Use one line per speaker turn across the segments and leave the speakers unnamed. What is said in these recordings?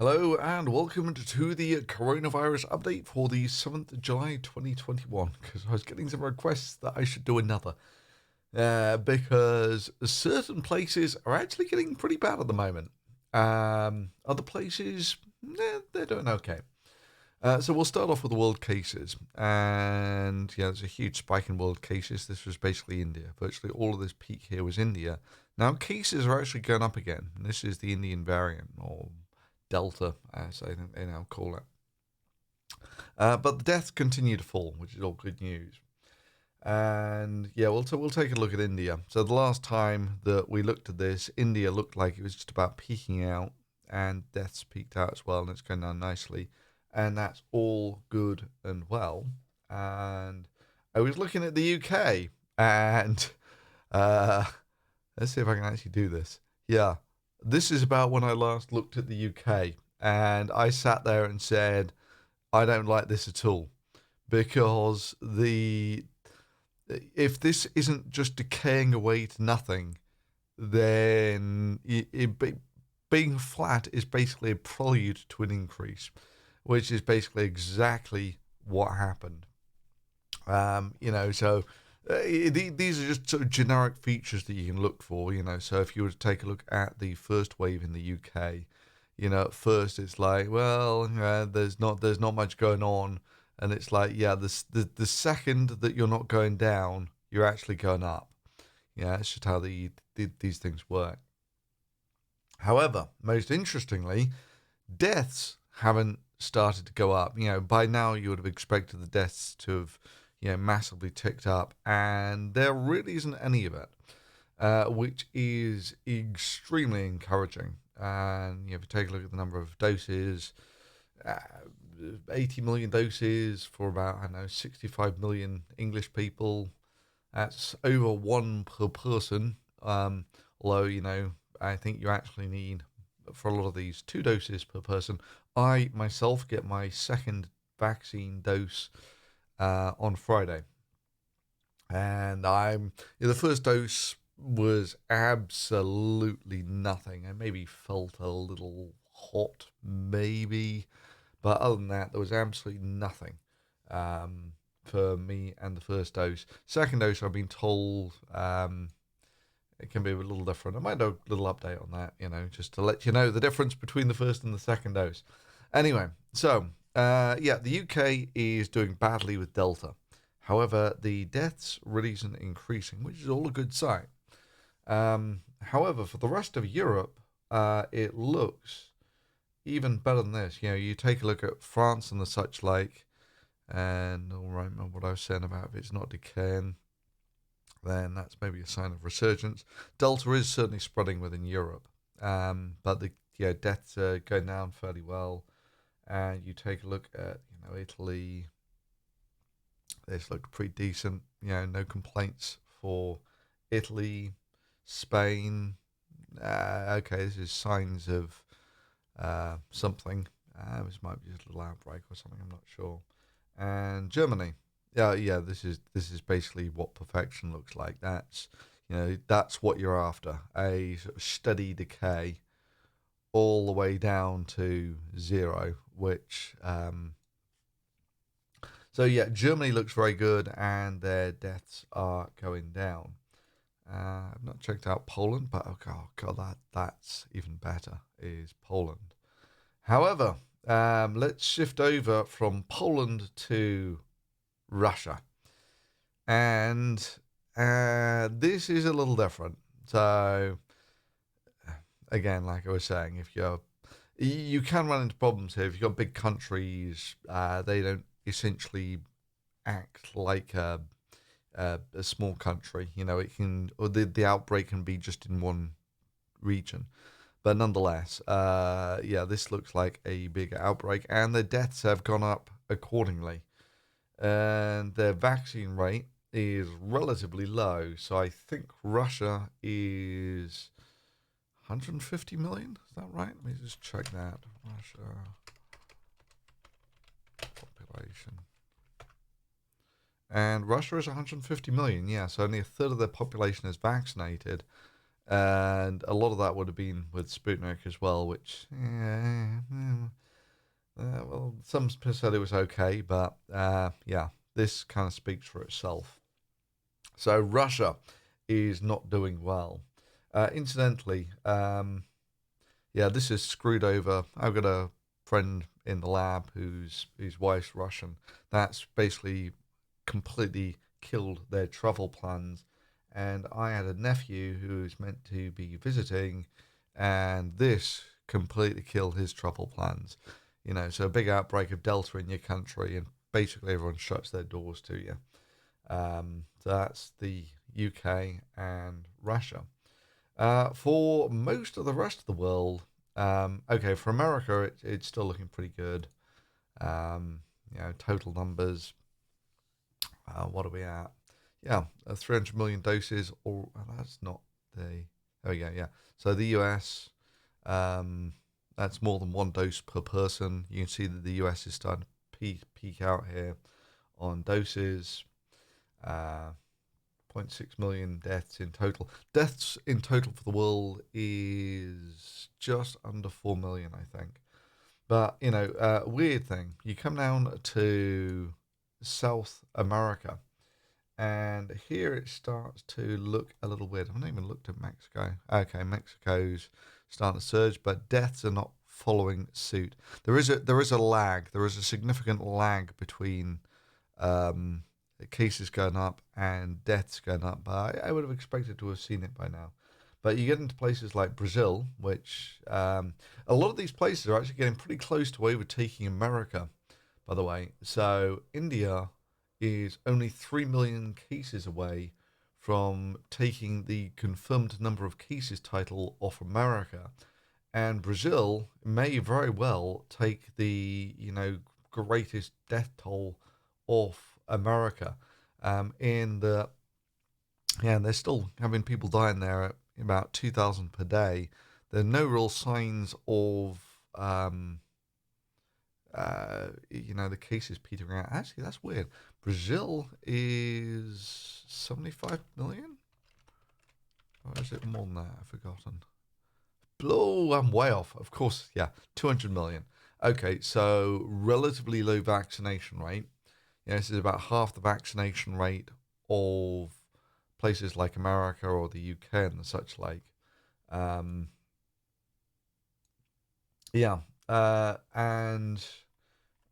Hello and welcome to the coronavirus update for the 7th of July 2021. Because I was getting some requests that I should do another. Because certain places are actually getting pretty bad at the moment. Other places, they're doing okay. So we'll start off with the world cases. And yeah, there's a huge spike in world cases. This was basically India. Virtually all of this peak here was India. Now, cases are actually going up again. And this is the Indian variant, or Delta, as I think they now call it. But the deaths continue to fall, which is all good news. And yeah, we'll take a look at India. So the last time that we looked at this, India looked like it was just about peaking out, and deaths peaked out as well, and it's going down nicely. And that's all good and well. And I was looking at the UK, and uh, let's see if I can actually do this. Yeah, this is about when I last looked at the UK, and I sat there and said, I don't like this at all because the if this isn't just decaying away to nothing, then being flat is basically a prelude to an increase, which is basically exactly what happened. So these are just sort of generic features that you can look for. So if you were to take a look at the first wave in the UK, at first it's like, well, there's not much going on, and it's like, yeah, the second that you're not going down, you're actually going up. Yeah, it's just how these things work. However, most interestingly, deaths haven't started to go up. By now you would have expected the deaths to have, massively ticked up, and there really isn't any of it, which is extremely encouraging. And if you take a look at the number of doses, uh, 80 million doses for about, I don't know, 65 million English people. That's over one per person. Although, I think you actually need, for a lot of these, two doses per person. I myself get my second vaccine dose on Friday. And the first dose was absolutely nothing. I maybe felt a little hot, maybe. But other than that, there was absolutely nothing for me and the first dose. Second dose, I've been told it can be a little different. I might do a little update on that, just to let you know the difference between the first and the second dose. Anyway, so yeah, the UK is doing badly with Delta. However, the deaths really isn't increasing, which is all a good sign. However, for the rest of Europe, it looks even better than this. You take a look at France and the such like, and all right, remember what I was saying about if it's not decaying, then that's maybe a sign of resurgence. Delta is certainly spreading within Europe, but the deaths are going down fairly well. And you take a look at Italy, this looked pretty decent. No complaints for Italy, Spain. Okay, this is signs of something. This might be just a little outbreak or something. I'm not sure. And Germany. Yeah. This is basically what perfection looks like. That's what you're after. A sort of steady decay all the way down to zero. Which so yeah, Germany looks very good, and their deaths are going down. I've not checked out Poland, but oh god, that's even better. Is Poland? However, let's shift over from Poland to Russia. And this is a little different. So, again, like I was saying, you can run into problems here. If you've got big countries, they don't essentially act like a small country. It can, or the outbreak can be just in one region. But nonetheless, yeah, this looks like a big outbreak, and the deaths have gone up accordingly. And their vaccine rate is relatively low. So I think Russia is 150 million. Is that right? Let me just check that. Russia population. And Russia is 150 million. Yeah, so only a third of their population is vaccinated. And a lot of that would have been with Sputnik as well, which some said it was okay, but yeah, this kind of speaks for itself. So Russia is not doing well. Incidentally, yeah, this is screwed over. I've got a friend in the lab whose wife's Russian. That's basically completely killed their travel plans. And I had a nephew who was meant to be visiting, and this completely killed his travel plans. So a big outbreak of Delta in your country, and basically everyone shuts their doors to you. So that's the UK and Russia. For most of the rest of the world, okay, for America, it's still looking pretty good. Total numbers. What are we at? Yeah, 300 million doses. Or that's not the. Oh yeah, yeah. So the US, um, that's more than one dose per person. You can see that the US is starting to peak out here on doses. Uh, zero point 0.6 million deaths in total. Deaths in total for the world is just under 4 million, I think. But, weird thing. You come down to South America, and here it starts to look a little weird. I've not even looked at Mexico. Okay, Mexico's starting to surge, but deaths are not following suit. There is a lag. There is a significant lag between um, cases going up and deaths going up. But I would have expected to have seen it by now. But you get into places like Brazil, which a lot of these places are actually getting pretty close to overtaking America, by the way. So India is only 3 million cases away from taking the confirmed number of cases title off America. And Brazil may very well take the, greatest death toll off America. In the Yeah, they're still having people dying there at about 2,000 per day. There are no real signs of the cases petering out. Actually, that's weird. Brazil is 75 million? Or is it more than that? I've forgotten. Oh, I'm way off. Of course, yeah, 200 million. Okay, so relatively low vaccination rate. This is about half the vaccination rate of places like America or the UK and such like. Um, yeah, and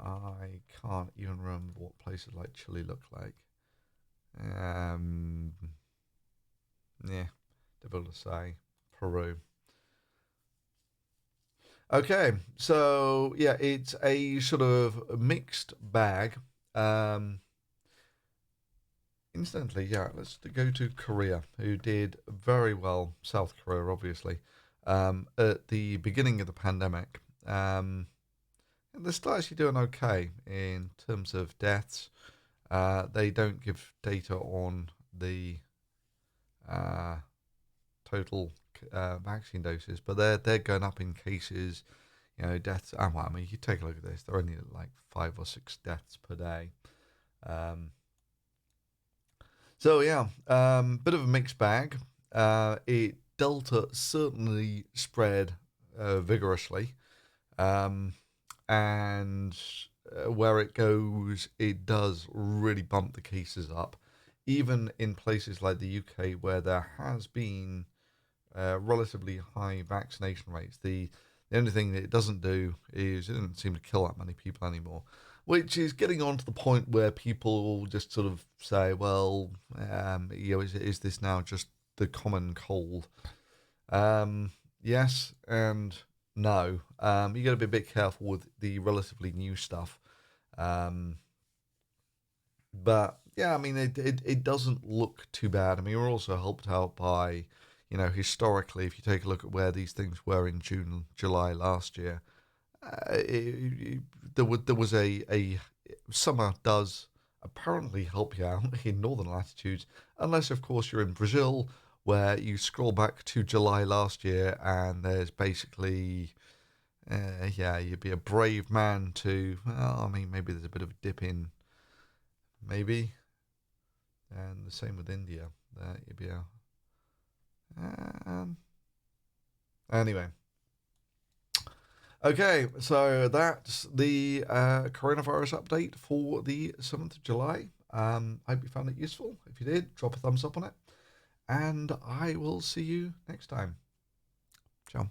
I can't even remember what places like Chile look like. Um, yeah, difficult to say. Peru. Okay, so yeah, it's a sort of mixed bag. Um, Incidentally, yeah, let's go to Korea, who did very well. South Korea, obviously, at the beginning of the pandemic. They're still actually doing okay in terms of deaths. They don't give data on the uh, total vaccine doses, but they're going up in cases. Deaths. Well, I mean, you take a look at this. They're only like 5 or 6 deaths per day. Um, so yeah, bit of a mixed bag. Delta certainly spread vigorously, um, and where it goes, it does really bump the cases up. Even in places like the UK, where there has been relatively high vaccination rates, the only thing that it doesn't do is it doesn't seem to kill that many people anymore, which is getting on to the point where people just sort of say, well, is this now just the common cold? Yes and no. You got to be a bit careful with the relatively new stuff. Um, but yeah, I mean, it doesn't look too bad. I mean, we're also helped out by, historically, if you take a look at where these things were in June, July last year, there was a summer does apparently help you out in northern latitudes, unless of course you're in Brazil, where you scroll back to July last year and there's basically yeah, you'd be a brave man to, well, I mean, maybe there's a bit of a dip in, maybe, and the same with India. That you'd be a um, anyway. Okay, so that's the coronavirus update for the 7th of July. I hope you found it useful. If you did, drop a thumbs up on it. And I will see you next time. Ciao.